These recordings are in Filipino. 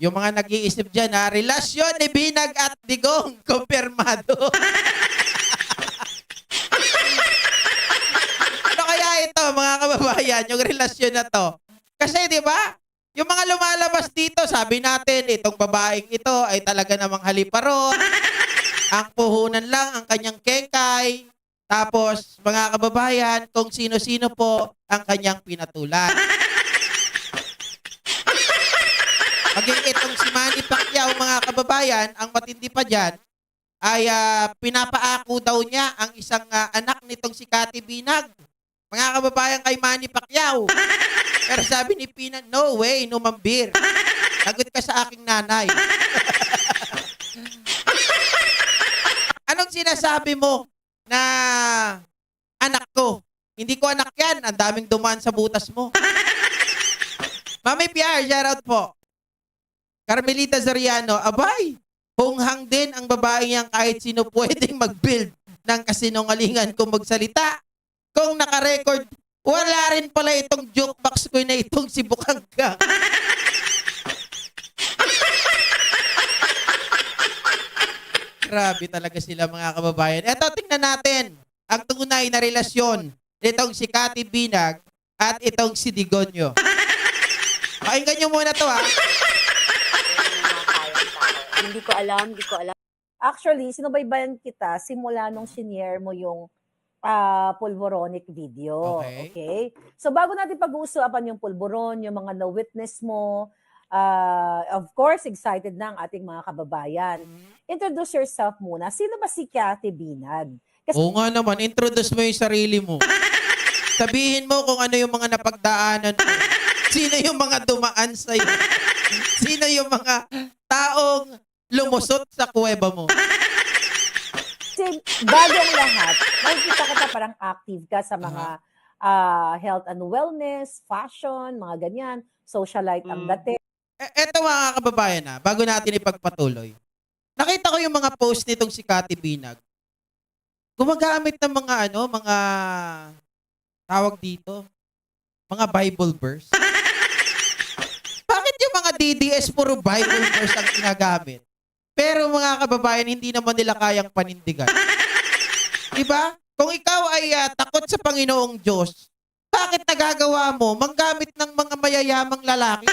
Yung mga nag-iisip dyan ha, relasyon ni Binag at Digong, kumpirmado. Ano kaya ito mga kababayan, yung relasyon na to? Kasi di ba, yung mga lumalabas dito, sabi natin, itong babaeng ito ay talaga namang haliparot. Ang puhunan lang ang kanyang kekay. Tapos, mga kababayan, kung sino-sino po ang kanyang pinatulan. Maging itong si Manny Pacquiao, mga kababayan, ang matindi pa dyan, ay pinapaako daw niya ang isang anak nitong si Cathy Binag. Mga kababayan kay Manny Pacquiao. Pero sabi ni Pina, no way, no mambir. Lagot ka sa aking nanay. Anong sinasabi mo na anak ko? Hindi ko anak yan. Ang daming dumaan sa butas mo. Mami Piar, shoutout po. Carmelita Zariano, abay, hunghang din ang babae yang kahit sino pwedeng mag-build ng kasinungalingan kung magsalita. Kung naka-record, wala rin pala itong jukebox ko na itong si Bukangka. Grabe talaga sila mga kababayan. Eto, tingnan natin ang tunay na relasyon nitong si Cathy Binag at itong si Digonyo. Pakinggan nyo muna to ha. Hindi ko alam. Actually, sinubaybayan kita simula nung sinier mo yung pulboronic video. Okay? So, bago natin pag-uusapan yung pulboron, yung mga na-witness mo, of course, excited na ang ating mga kababayan. Introduce yourself muna. Sino ba si Cathy Binag? Kasi, oo nga naman, introduce mo yung sarili mo. Sabihin mo kung ano yung mga napagdaanan mo. Sino yung mga dumaan sa'yo? Sino yung mga taong lumusot sa kuweba mo? Kasi bago ang lahat, nakikita kita parang active ka sa mga health and wellness, fashion, mga ganyan, socialite ang dati. Eto mga kababayan na, bago natin ipagpatuloy. Nakita ko yung mga post nitong si Cathy Binag. Gumagamit ng mga mga tawag dito, mga Bible verse. Bakit yung mga DDS puro Bible verse ang ginagamit? Pero mga kababayan, hindi naman nila kayang panindigan. Diba? Kung ikaw ay takot sa Panginoong Diyos, bakit nagagawa mo manggamit ng mga mayayamang lalaki?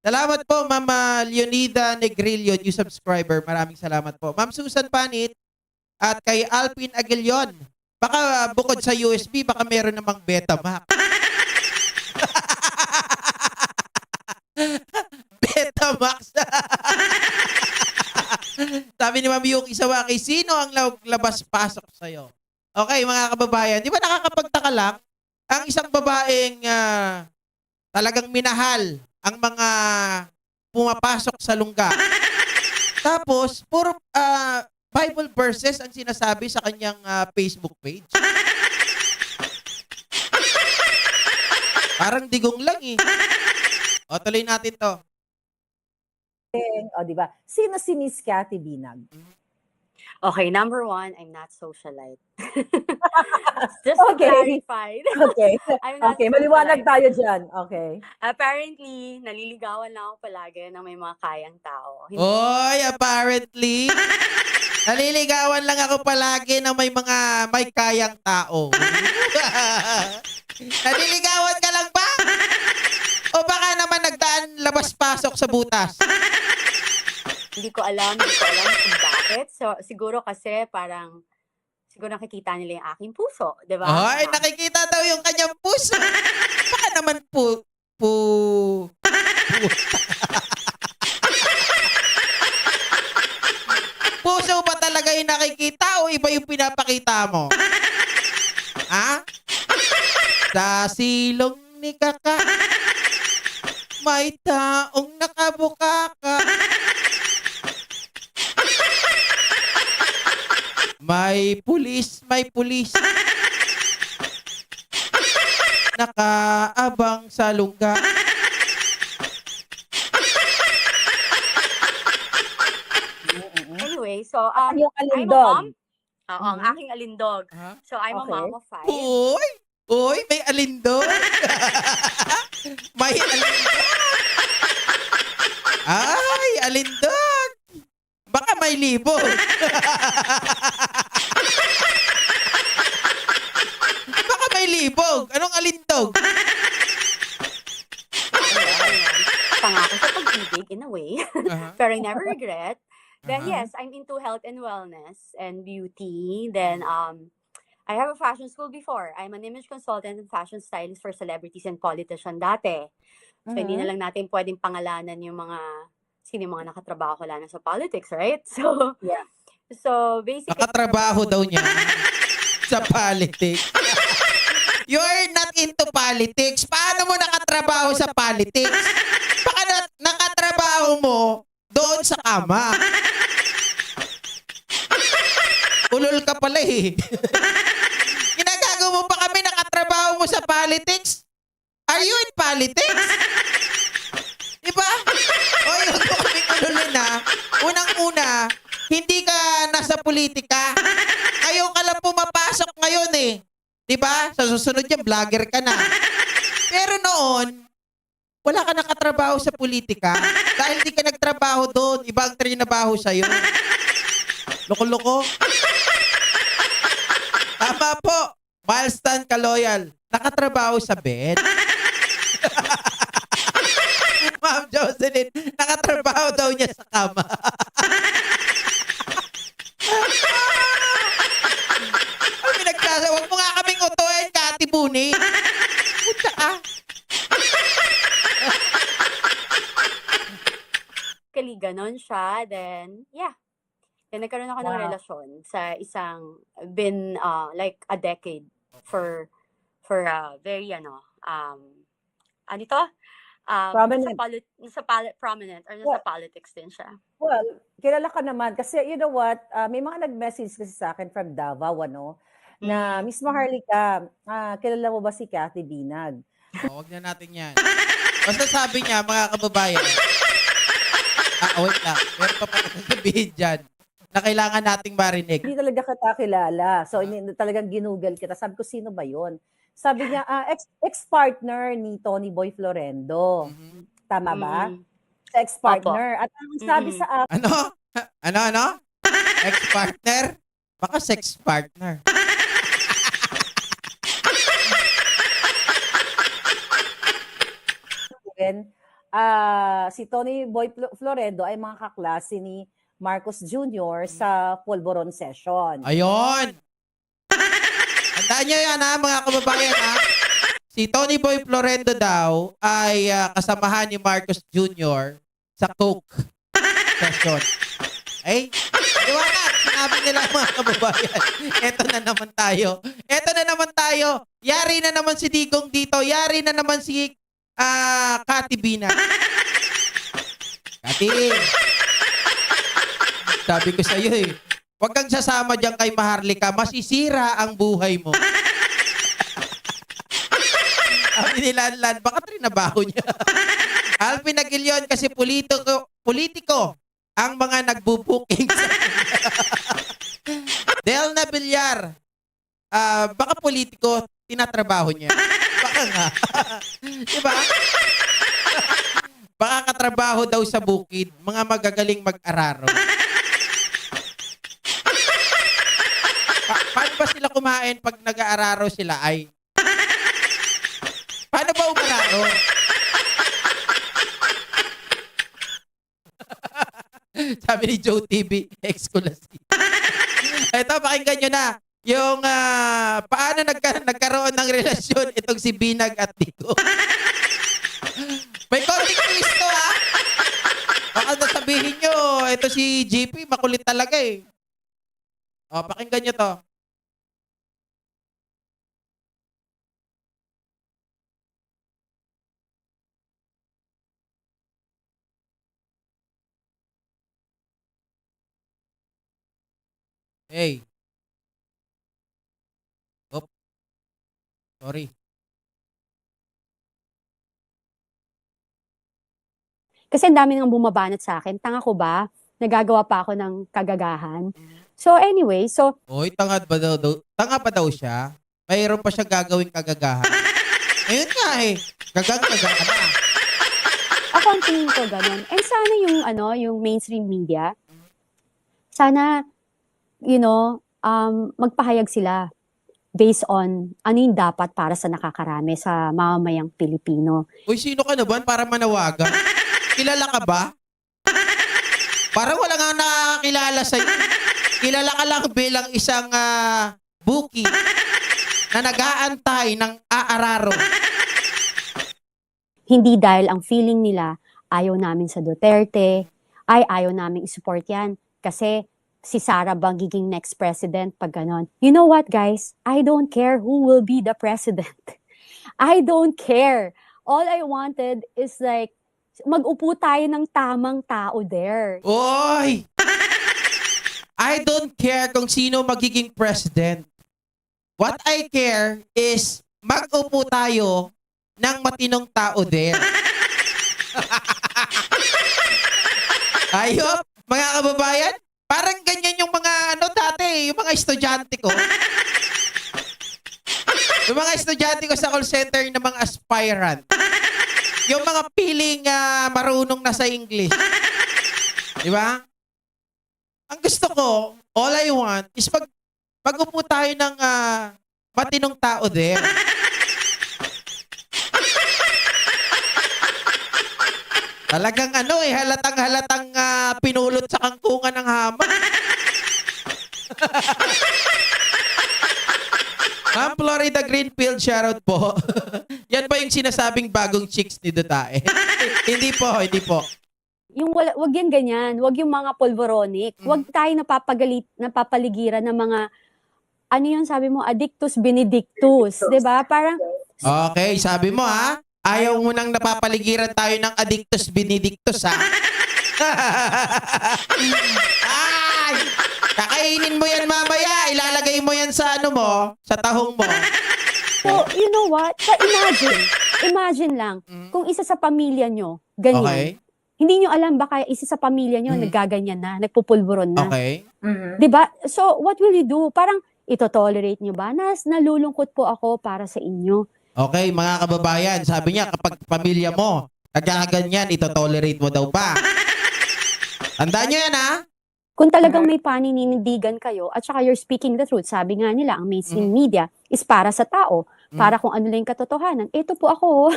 Salamat po, Ma'am Leonida Negrillo, new subscriber. Maraming salamat po. Ma'am Susan Panit at kay Alpin Aguilion. Baka bukod sa USB, baka meron namang Betamax. Betamax. Sabi ni Ma'am Yuki Sawaki, sino ang labas-pasok sa'yo? Okay, mga kababayan, di ba nakakapagtaka lang? Ang isang babaeng talagang minahal ang mga pumapasok sa lungga. Tapos, puro Bible verses ang sinasabi sa kanyang Facebook page. Parang digong lang eh. O, tuloy natin to. O, di ba? Sino si Miss Cathy Binag? Okay, number one, I'm not socialite. Just to clarify. Okay. I'm not Okay, maliwanag tayo dyan. Okay. Apparently, naliligawan lang ako palagi ng may mga kayang tao. Oy, apparently. Naliligawan lang ako palagi na may kayang tao. Naliligawan ka lang ba? O baka naman nagdaan labas-pasok sa butas? Hindi ko alam kung bakit. So, siguro kasi parang, siguro nakikita nila yung aking puso, di ba? Ay, nakikita daw yung kanyang puso. Baka naman puso ba talaga yung nakikita o iba yung pinapakita mo? Ha? Sa silong ni Kaka, may taong nakabukaka. May pulis. Nakaabang sa lungga. Anyway, so, Yung I'm a alindog. mom. Oo, ang aking alindog. So, I'm a mom of 5. Uy! Uy, may alindog. May alindog. Ay, alindog. Baka may libog. Baka may libog. Anong alindog? Pangako sa pag-ibig in a way. Uh-huh. Pero I never regret. Then Uh-huh. yes, I'm into health and wellness and beauty. Then I have a fashion school before. I'm an image consultant and fashion stylist for celebrities and politicians dati. So hindi na lang natin pwedeng pangalanan yung sino yung mga nakatrabaho ko lang sa politics, right? So Yeah. So basically Nakatrabaho daw niya sa politics. You're not into politics. Paano mo nakatrabaho sa politics? Baka nakatrabaho mo doon sa kama. Ulol ka pala eh. Ginagago mo pa kami, nakatrabaho mo sa politics? Are you in politics? Diba? Oy, huwag mo kaming ululin ha. Unang-una, hindi ka nasa politika. Ayaw ka lang pumapasok ngayon eh. Diba? Sa susunod yan, vlogger ka na. Pero noon, wala ka nakatrabaho sa politika dahil di ka nagtrabaho doon. Iba ang trinabaho sa'yo. Loko-loko. Tama po. Milestone ka loyal. Nakatrabaho sa bed. Ma'am Jocelyn, nakatrabaho daw niya sa kama. Ay, pinagkasa. Huwag mo nga kaming utuin, Kati Buni. Puta ka. ganon siya. Then, yeah. Then, nagkaroon ako ng Wow. relasyon sa been like a decade for very, ano ito? Prominent. Prominent or Yeah. nasa politics din siya. Well, kilala ka naman. Kasi you know what, may mga nag-message kasi sa akin from Davao, na Miss Maharlika, kilala mo ba si Cathy Binag? Huwag na natin yan. Basta sabi niya, mga kababayan, wait lang. Meron pa pala sabihin dyan na kailangan nating marinig. Hindi talaga kita kilala. So, talagang ginugol kita. Sabi ko, sino ba yon? Sabi niya, ex-partner ni Tony Boy Florendo. Mhm. Tama ba? Mm. Sa ex-partner. At ang sabi sa akin, Ano? Ex-partner? Baka sex partner. si Tony Boy Florendo ay mga kaklase ni Marcos Jr. sa Polvoron session. Ayun! Tandaan nyo yan ha, mga kababayan ha. Si Tony Boy Florendo daw ay kasamahan ni Marcos Jr. sa Coke session. Ay, liwanag. Sinabi nila mga kababayan. Eto na naman tayo. Yari na naman si Digong dito. Yari na naman si Cathy Binag. Cathy, sabi ko sa'yo eh, huwag kang sasama dyan kay Maharlika. Masisira ang buhay mo. Sabi ni Lanlan, baka trinabaho niya. Alvin Aguilion kasi politiko ang mga nagbubuking sa Delna Villar, baka politiko, tinatrabaho niya. Baka nga. Diba? Baka katrabaho daw sa bukid, mga magagaling mag-araro. Paano ba sila kumain pag nag-aararo sila ay? Paano ba umararo? Sabi ni Joe TV, ex-kulasi. Ito, pakinggan nyo na. Yung paano nagkaroon ng relasyon itong si Binag at Dico. May konting twist to ha. Baka nasabihin nyo, ito si GP, makulit talaga eh. O, pakinggan nyo to. Hey. Oop. Sorry. Kasi ang dami nang bumabanat sa akin. Tanga ko ba? Nagagawa pa ako ng kagagahan. So anyway, Oy, tanga pa daw siya. mayroon pa siya gagawing kagagahan. Ayun nga eh. Gagagaga ka na. Ako ang tingin ko ganun. And sana yung mainstream media, sana, magpahayag sila based on ano yung dapat para sa nakakarami sa mamamayang Pilipino. Uy, sino ka na ba para manawagan? Kilala ka ba? Parang wala nga nakakilala sa'yo. Kilala ka lang bilang isang bookie na nag-aantay ng aararo. Hindi dahil ang feeling nila ayaw namin sa Duterte, ay ayaw namin i-support yan kasi si Sara bang giging next president pag ganon. You know what, guys? I don't care who will be the president. I don't care. All I wanted is like, mag-upo tayo ng tamang tao there. Oy! I don't care kung sino magiging president. What I care is mag-upo tayo ng matinong tao there. Ayop, mga kababayan, parang ganyan yung mga dati, yung mga estudyante ko. Yung mga estudyante ko sa call center ng mga aspirant. Yung mga piling marunong na sa English. Di ba? Ang gusto ko, all I want is mag-upo tayo ng matinong tao there. Talagang halatang-halatang pinulot sa kangkungan ng hama. Ma'am Florida Greenfield, shoutout po. Yan ba yung sinasabing bagong chicks ni Dutae? Hindi po. Wag yan ganyan, wag yung mga polvoronic, wag tayo napapaligiran ng mga, ano yun sabi mo, addictus benedictus, 'di ba? Parang, Okay, sabi mo ayaw mo nang napapaligiran tayo ng addictus benedictus Ay! Kakainin mo yan mamaya, ilalagay mo yan sa sa tahong mo. so, you know what? Imagine lang, kung isa sa pamilya nyo, ganyan. Okay. Hindi nyo alam, baka isa sa pamilya nyo, naggaganyan na, nagpupulburon na. Okay. Diba? So, what will you do? Parang, ito-tolerate nyo ba? Nalulungkot po ako para sa inyo. Okay, mga kababayan, sabi niya kapag pamilya mo nagkaganyan, ito-tolerate mo daw ba? Tandaan niyo yan Kung talagang may paninindigan kayo, at saka you're speaking the truth, sabi nga nila, ang mainstream media is para sa tao, para kung ano lang yung katotohanan. Ito po ako.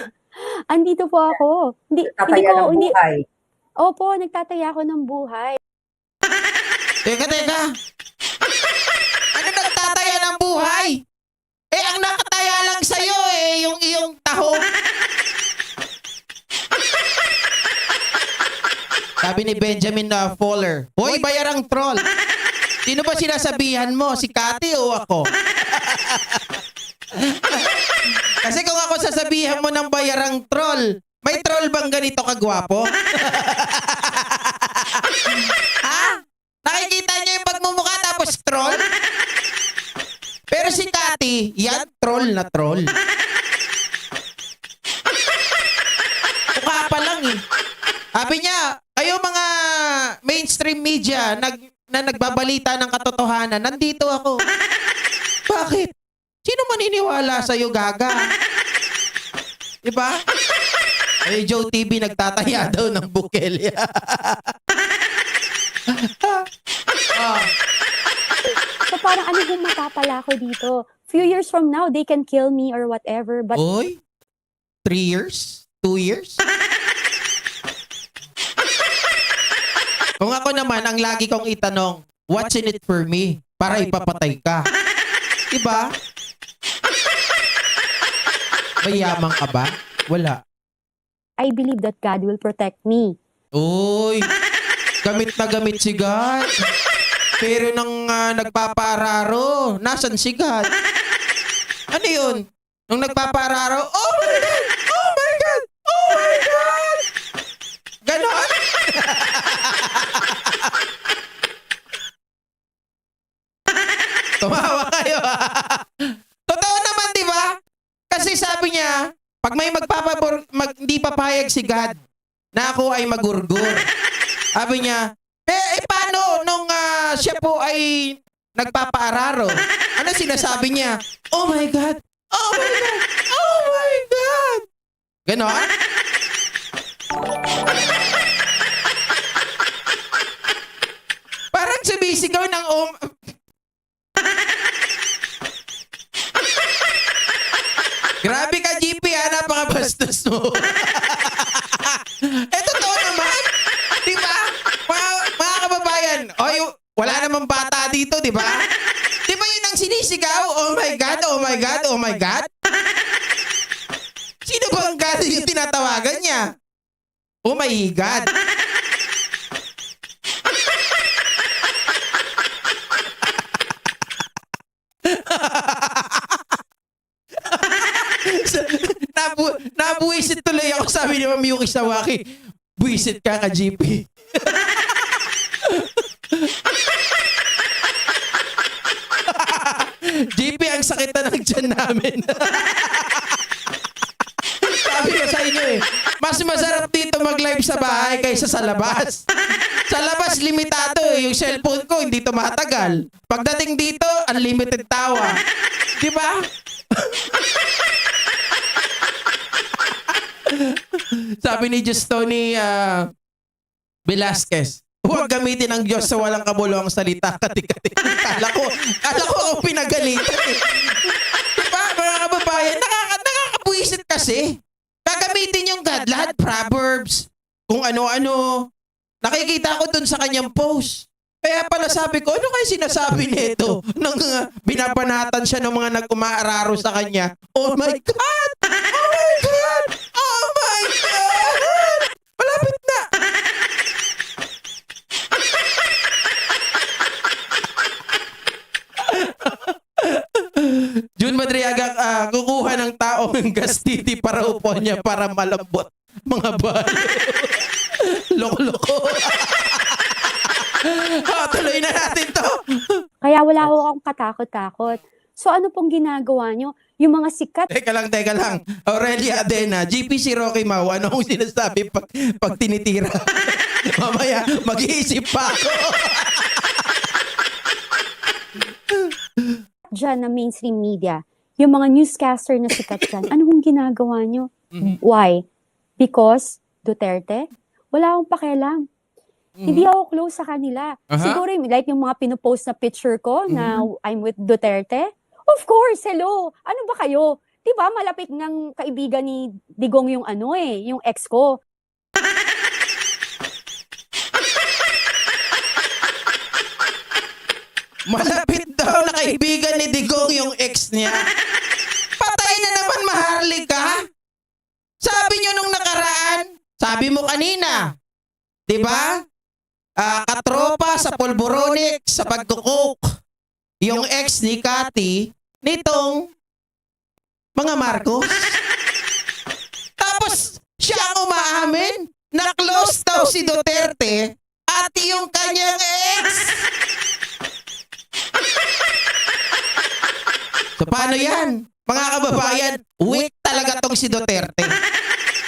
Andito po ako. Hindi. Opo, nagtataya ako ng buhay. Teka. Ano nagtataya ng buhay? Ang nakataya lang sa'yo yung iyong tahong. Sabi ni Benjamin Fowler, hoy, bayarang troll. Sino ba sinasabihan mo? Si Cathy o ako? Kasi kung ako sasabihan mo ng bayarang troll, may troll bang ganito kagwapo? Nakikita niyo yung pagmumukha tapos troll? Pero si Cathy, yan troll na troll. Mukha pa lang Sabi niya, kayo mga mainstream media na nagbabalita ng katotohanan, nandito ako. Bakit? Sino maniniwala sa'yo, gaga? Diba? Joe TV nagtataya daw ng bukelya. So parang ano kung mapapala ko dito? Few years from now, they can kill me or whatever. But Oy? 3 years? 2 years? Kung ako naman, ang lagi kong itanong, what's in it for me? Para ipapatay ka. Diba? May yamang ka ba? Wala. I believe that God will protect me. Uy, gamit na gamit si God. Pero nang nagpapararo, nasan si God? Ano yun? Nung nagpapararo, oh my God! Oh my God! Oh my God! Ganon? Tumawa kayo Totoo naman, di ba? Kasi sabi niya, pag may hindi papayag si God na ako ay magurgur. Sabi niya, paano nung siya po ay nagpapaararo. Ano sinasabi niya? Oh my God! Oh my God! Oh my God! Ganon? Parang sumisigaw ng Grabe ka, GP, napakabastos mo. Totoo naman. Di ba? Mga kababayan, wala namang bata dito, di ba? Di ba yun ang sinisigaw? Oh my God, oh my God, oh my God. Sino ba ang God yung tinatawagan niya? Oh my God. Nabuisit tuloy ako, sabi ni Ma'am Yuki Sawaki. Buisit ka ka, GP. GP, ang sakit na ng tiyan namin. Sabi ko sa inyo mas masarap dito mag-live sa bahay kaysa sa labas. Sa labas, limitado yung cellphone ko, hindi tumatagal. Pagdating dito, unlimited tawa. Di ba? Sabi ni Justoni Velasquez, huwag gamitin ang Diyos sa walang kabuluhang salita. Kati-kati. Kala ko ako pinagalitan eh. Diba, mga kababayan, nakakabuisit kasi. Gagamitin yung God, lahat Proverbs, kung ano-ano. Nakikita ko dun sa kanyang post. Kaya pala sabi ko, ano kayo sinasabi nito? Nang binabanatan siya ng mga nag-umaararo sa kanya. Oh my God! Oh my God! Oh my God! Malapit na! June Madriaga, kukuha ng tao ng gastiti para upo niya para malambot. Mga balo. Loko-loko. Tuloy na natin to. Kaya wala ho akong katakot-takot. So ano pong ginagawa nyo? Yung mga sikat Teka lang. Aurelia Adena, GPC Rocky Mau, ano kung sinasabi pag tinitira? Mamaya, mag-iisip pa ako. dyan na mainstream media, yung mga newscaster na sikat dyan, ano kong ginagawa nyo? Why? Because Duterte? Wala akong pakialam. Hindi ako close sa kanila. Siguro like yung mga pinopost na picture ko na I'm with Duterte. Of course, hello. Ano ba kayo? 'Di ba malapit ng kaibigan ni Digong yung yung ex ko. Malapit daw na kaibigan ni Digong yung ex niya. Patay na naman, Maharlika. Sabi nyo nung nakaraan, sabi mo kanina, 'di ba? Katropa sa Polboronic, sa pagkukok, yung ex ni Cathy, nitong mga Marcos. Tapos, siya ang umaamin na close daw si Duterte at yung kanyang ex. So, paano yan? Mga kababayan, weak talaga tong si Duterte.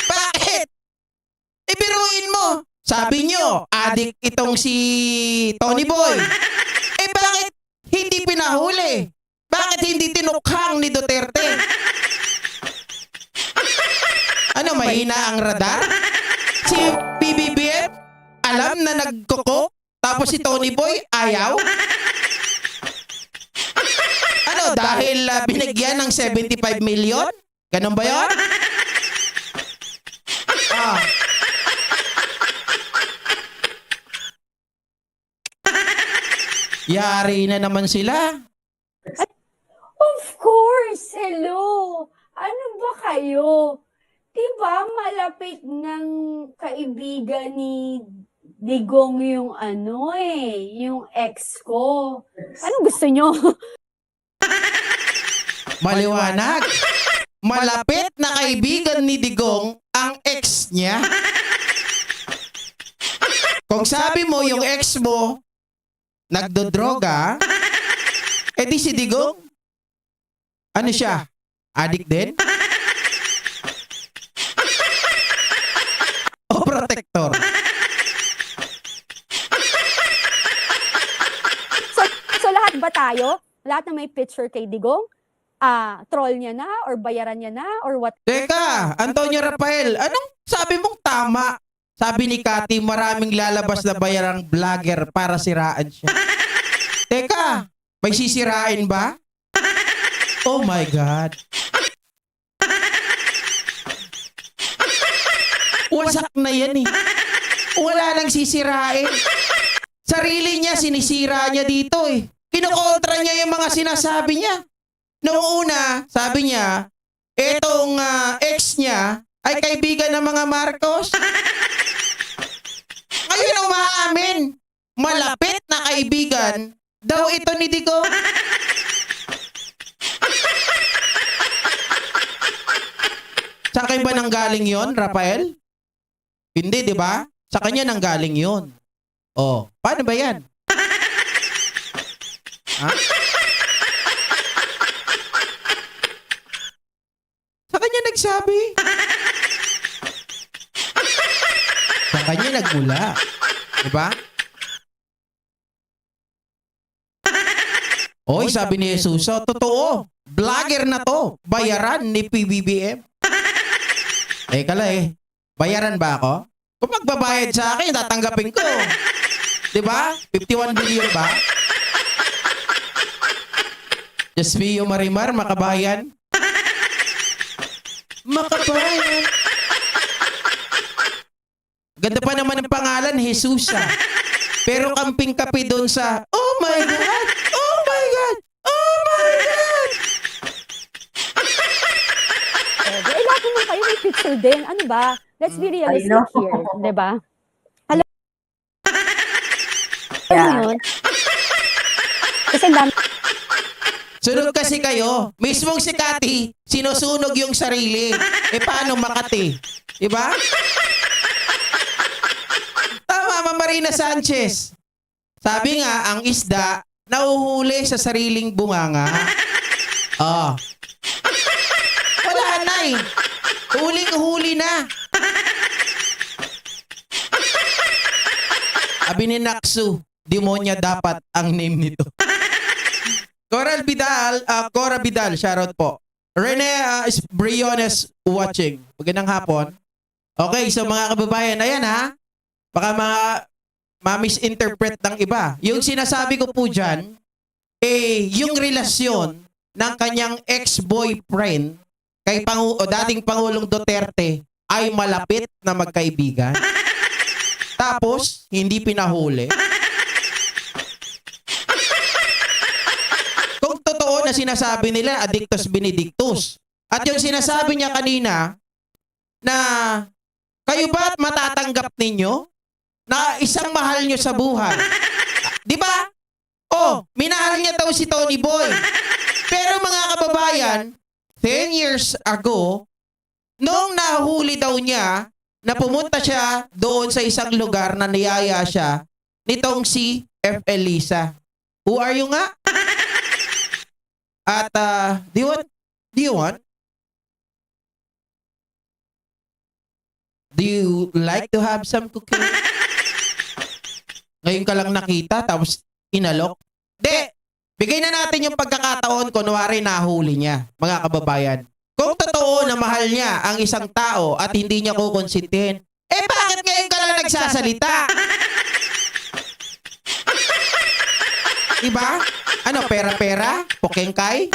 Bakit? Ibiruin mo. Sabi nyo, adik itong si Tony Boy. Bakit hindi pinahuli? Bakit hindi tinukhang ni Duterte? Ano, mahina ang radar? Si PBBM, alam na nagkukok? Tapos si Tony Boy, ayaw? Ano, dahil binigyan ng 75 million? Ganun ba yun? Yari na naman sila. Of course, hello. Ano ba kayo? Diba malapit ng kaibigan ni Digong yung yung ex ko. Anong gusto nyo? Maliwanag. Malapit na kaibigan ni Digong ang ex niya. Kung sabi mo yung ex mo nagdodroga, edi si Digong, ano siya? Addict din? O protector? So lahat ba kayo, lahat na may picture kay Digong, troll niya na, or bayaran niya na, or what. Teka, Antonio Rafael, anong sabi mong tama? Sabi ni Cathy, maraming lalabas na bayarang vlogger para siraan siya. Teka, may sisirain ba? Oh my God. Wasak na yan eh. Wala nang sisirain. Sarili niya, sinisira niya dito eh. Kinokontra niya yung mga sinasabi niya. Noong una, sabi niya, etong ex niya ay kaibigan ng mga Marcos. Ngayon umaamin, malapit na kaibigan daw ito ni Digo. Sa akin ba nanggaling yon, Rafael? Hindi, di ba? Sa kanya nanggaling yon. Oh, paano ba yan? Ha? Sa kanya nagsabi. Sa kanya nagmula. Di ba? Oy, sabi ni Jesus, so, totoo. Vlogger na to. Bayaran ni PBBM. Kala bayaran ba ako? Kung magbabayad sa akin, tatanggapin ko. Diba? 51 billion ba? Just me, Marimar, makabayan. Makabayan. Ganda pa naman ang pangalan, Jesus. Pero kamping kape doon sa, oh my God! Oh my God! Oh my God! Lahat naman kayo may picture din. Ano ba? Let's be realistic here. Diba? Alam mo yun? Kasi dami. Sunog kasi kayo. Mismong si Cathy, sinusunog yung sarili. Paano Makati? Diba? Tama, Ma'am Marina Sanchez. Sabi nga, ang isda, nauhuli sa sariling bunganga. Oh. Wala na eh. Huling-huli na. Sabi ni Naksu, demonya dapat ang name nito. Cora Vidal, shoutout po. Rene Briones watching. Magandang hapon. Okay, so mga kababayan, ayan ha. Baka ma-misinterpret ng iba. Yung sinasabi ko po dyan, yung relasyon ng kanyang ex-boyfriend kay dating Pangulong Duterte ay malapit na magkaibigan. Tapos, hindi pinahuli. Kung totoo na sinasabi nila, addictus benedictus. At yung sinasabi niya kanina, na kayo ba matatanggap ninyo na isang mahal nyo sa buhay? Di ba? Oh, minahal niya daw si Tony Boy. Pero mga kababayan, 10 years ago, nung nahuli daw niya na pumunta siya doon sa isang lugar na niyaya siya nitong si F. Elisa. Who are you nga? At do you want? Do you like to have some cooking? Ngayon ka lang nakita tapos inalok? Di! Bigay na natin yung pagkakataon kunwari nahuli niya, mga kababayan. Kung totoo na mahal niya ang isang tao at hindi niya kukonsintihin, bakit ngayon ka lang nagsasalita? Diba? Ano, pera-pera? Pokengkay?